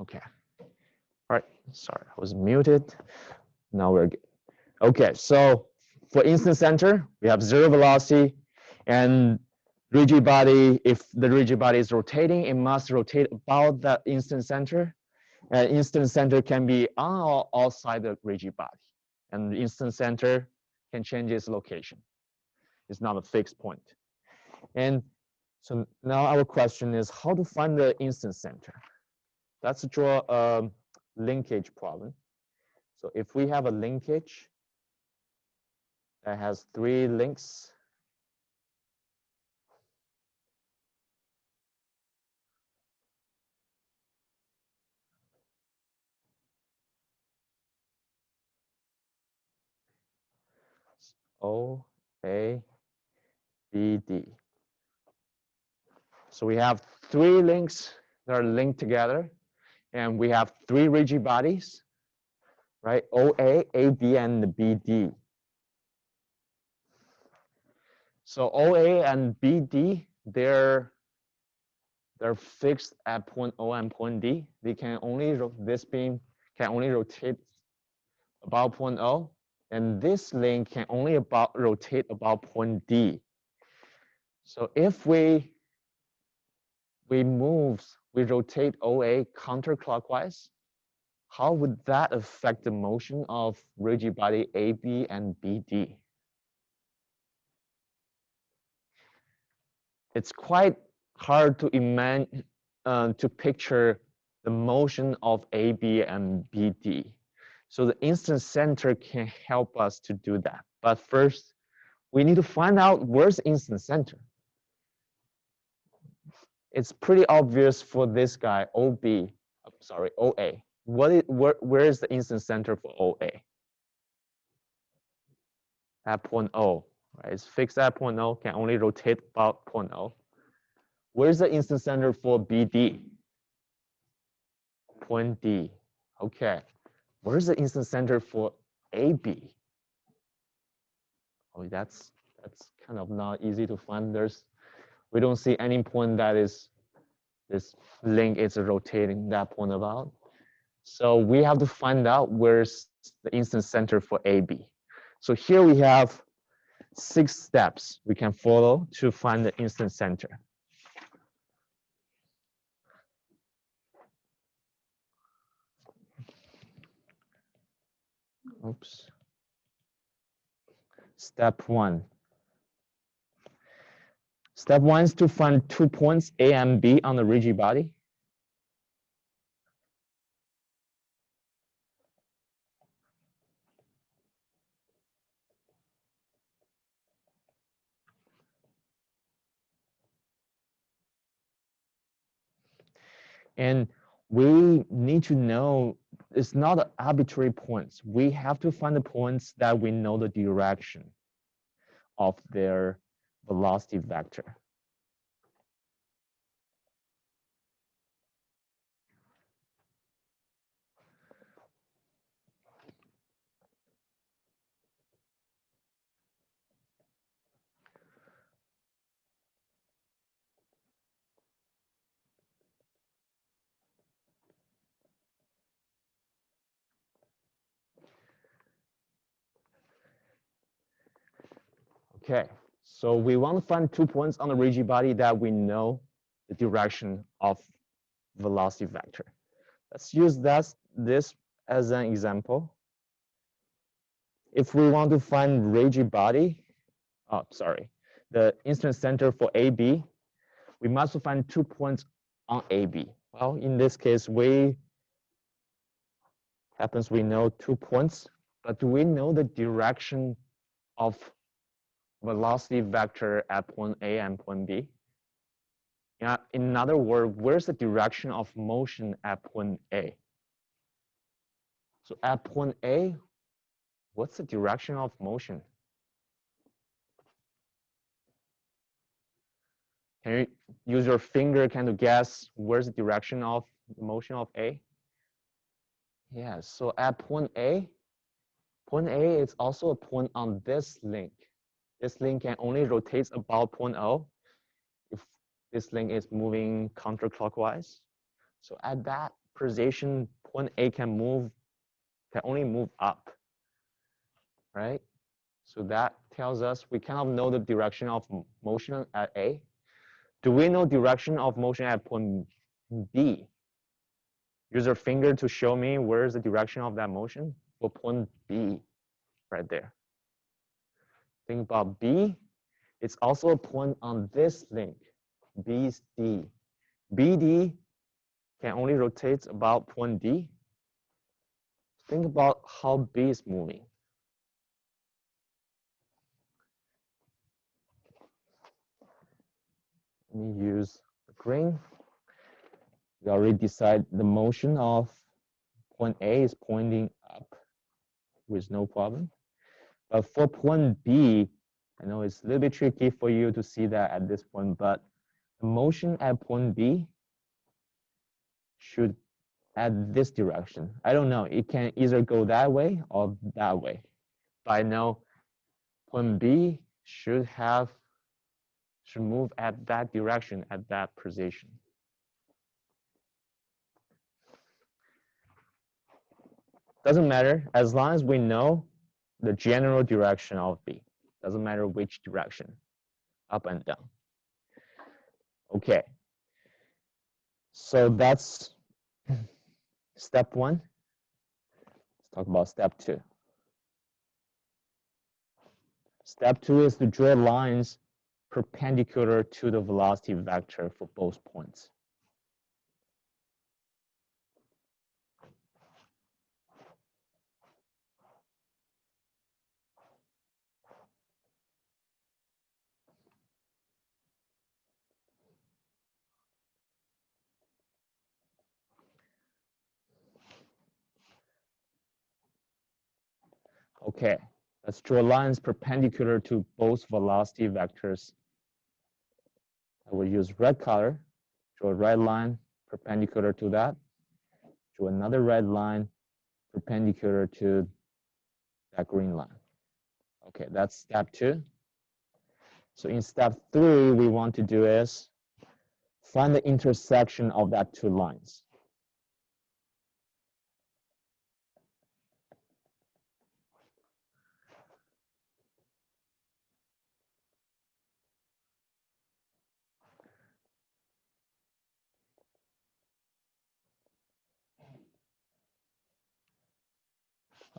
Okay. All right. Sorry, I was muted. Now we're good. Okay. So for instant center, we have zero velocity, and rigid body. If the rigid body is rotating, it must rotate about that instant center. Instant center can be on or outside the rigid body, and the instant center can change its location. It's not a fixed point. And so now our question is how to find the instant center. Let's draw a linkage problem. So if we have a linkage that has 3 links, O, A, B, D. So we have 3 links that are linked together, and we have 3 rigid bodies, right? OA, AB, and BD. So OA and BD, they're fixed at point O and point D. They can only, this beam can only rotate about point O, and this link can only rotate about point D. So if we rotate OA counterclockwise, how would that affect the motion of rigid body AB and BD? It's quite hard to imagine, to picture the motion of AB and BD. So the instant center can help us to do that. But first, we need to find out where's the instant center. It's pretty obvious for this guy, OA. Where is the instant center for OA? At point O, right? It's fixed at point O, can only rotate about point O. Where's the instant center for BD? Point D. Okay. Where's the instant center for AB? Oh, that's kind of not easy to find. We don't see any point that is this link is rotating that point about. So we have to find out where's the instant center for AB. So here we have 6 steps we can follow to find the instant center. Oops. Step 1. Step 1 is to find 2 points A and B on the rigid body. And we need to know it's not arbitrary points. We have to find the points that we know the direction of their velocity vector. Okay, so we want to find 2 points on the rigid body that we know the direction of velocity vector. Let's use this as an example. If we want to find rigid body, the instant center for AB, we must find 2 points on AB. Well, in this case, we know 2 points, but do we know the direction of velocity vector at point A and point B? Yeah, in other words, where's the direction of motion at point A? So at point A, what's the direction of motion? Can you use your finger kind of guess where's the direction of the motion of A? Yeah, so at point A is also a point on this link. This link can only rotate about point O if this link is moving counterclockwise. So at that position, point A can only move up, right? So that tells us we kind of know the direction of motion at A. Do we know direction of motion at point B? Use your finger to show me where's the direction of that motion for point B, right there. Think about B. It's also a point on this link, BD. BD can only rotate about point D. Think about how B is moving. Let me use the green. We already decide the motion of point A is pointing up with no problem. But for point B, I know it's a little bit tricky for you to see that at this point, but the motion at point B should at this direction. I don't know, it can either go that way or that way. But I know point B should move at that direction, at that position. Doesn't matter, as long as we know the general direction of B. Doesn't matter which direction, up and down. Okay, so that's step one. Let's talk about step two. Step two is to draw lines perpendicular to the velocity vector for both points. Okay, let's draw lines perpendicular to both velocity vectors. I will use red color, draw a red line perpendicular to that, draw another red line perpendicular to that green line. Okay, that's step two. So in step three, we want to do is find the intersection of that two lines.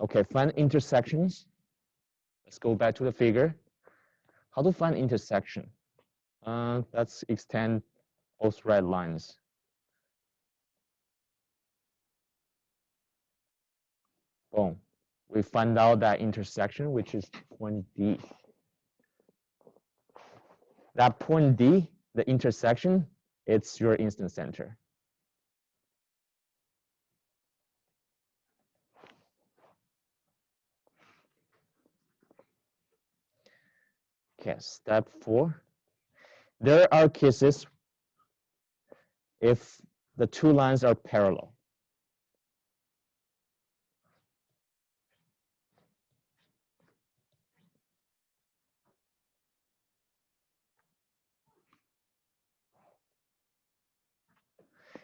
Okay, find intersections. Let's go back to the figure. How to find intersection? Let's extend both red lines. Boom. We find out that intersection, which is point D. That point D, the intersection, it's your instant center. Okay, step four. There are cases if the two lines are parallel.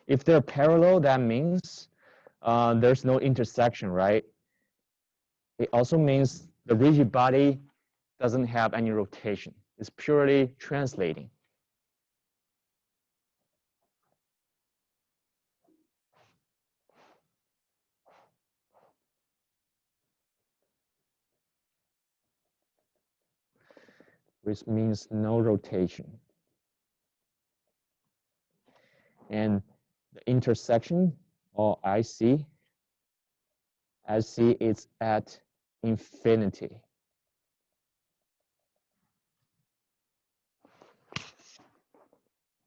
If they're parallel, that means there's no intersection, right? It also means the rigid body doesn't have any rotation. It's purely translating. Which means no rotation. And the intersection, or IC is at infinity.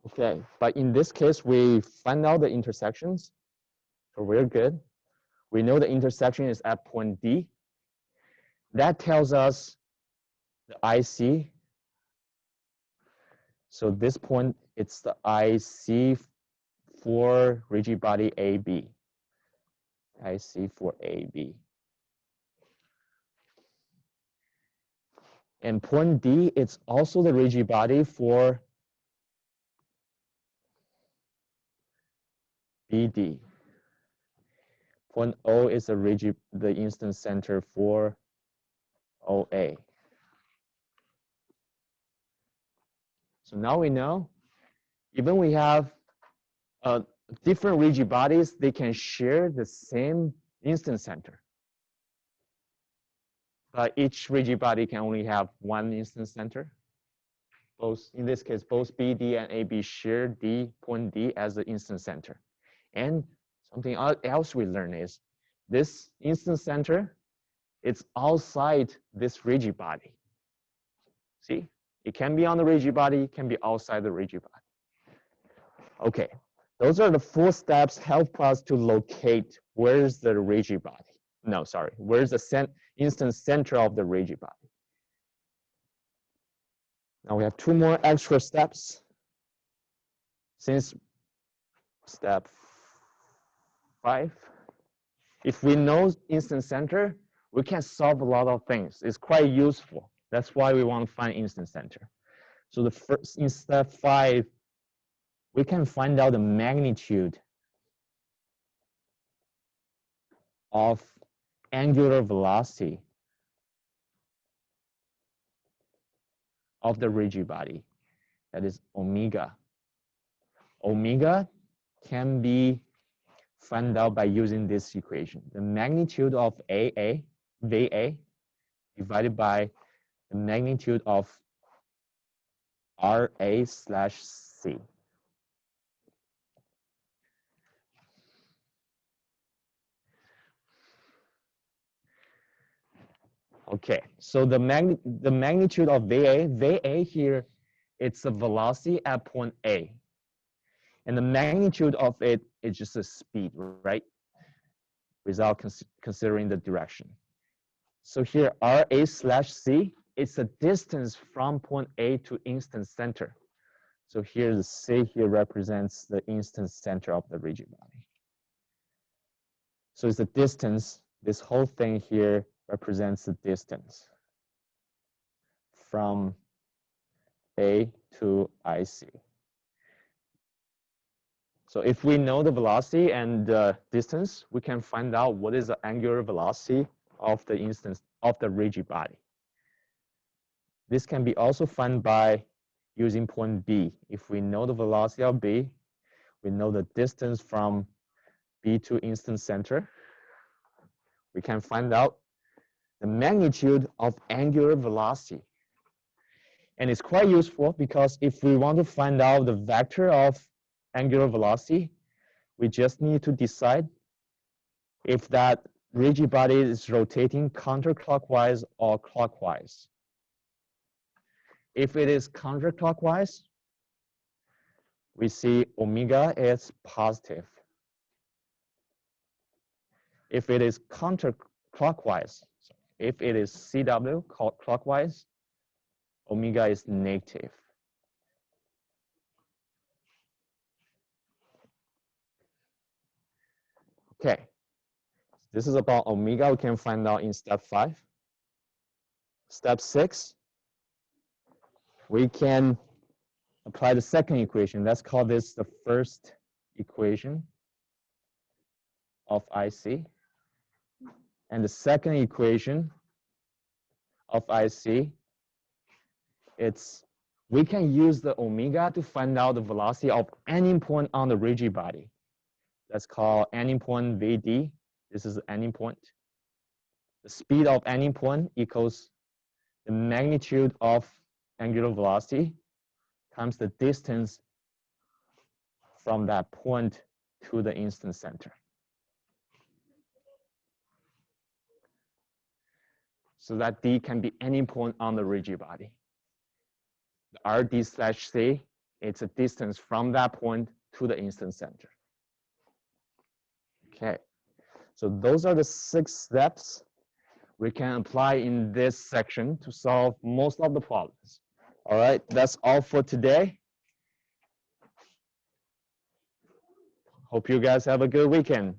Okay, but in this case, we find out the intersections, so we're good. We know the intersection is at point D. That tells us the IC. So this point, it's the IC for rigid body AB. IC for AB. And point D, it's also the rigid body for BD. Point O is the instance center for OA. So now we know, even we have different rigid bodies, they can share the same instance center. But each rigid body can only have one instance center. In this case, both BD and AB share point D as the instance center. And something else we learn is this instance center, it's outside this rigid body. See, it can be on the rigid body, it can be outside the rigid body. Okay, those are the 4 steps help us to locate where's the rigid body. No, sorry, where's the instance center of the rigid body. Now we have 2 more extra steps. Since step 5, if we know instance center, we can solve a lot of things. It's quite useful. That's why we want to find instance center. So in step 5, we can find out the magnitude of angular velocity of the rigid body. That is omega. Omega can be found out by using this equation. The magnitude of VA divided by the magnitude of RA/C. Okay, so the magnitude of VA here, it's a velocity at point A. And the magnitude of it is just a speed, right? Without considering the direction. So here, RA/C, it's a distance from point A to instance center. So here, the C here represents the instance center of the rigid body. So it's the distance, this whole thing here represents the distance from A to IC. So if we know the velocity and the distance, we can find out what is the angular velocity of the rigid body. This can be also found by using point B. If we know the velocity of B, we know the distance from B to instance center, we can find out the magnitude of angular velocity. And it's quite useful because if we want to find out the vector of angular velocity, we just need to decide if that rigid body is rotating counterclockwise or clockwise. If it is counterclockwise, we see omega is positive. If it is counterclockwise, if it is CW clockwise, omega is negative. Okay, this is about omega. We can find out in step 5. Step 6, we can apply the second equation. Let's call this the first equation of IC. And the second equation of IC, we can use the omega to find out the velocity of any point on the rigid body. Let's call any point VD. This is any point. The speed of any point equals the magnitude of angular velocity times the distance from that point to the instance center. So that D can be any point on the rigid body. The RD/C, it's a distance from that point to the instance center. Okay, so those are the 6 steps we can apply in this section to solve most of the problems. All right, that's all for today. Hope you guys have a good weekend.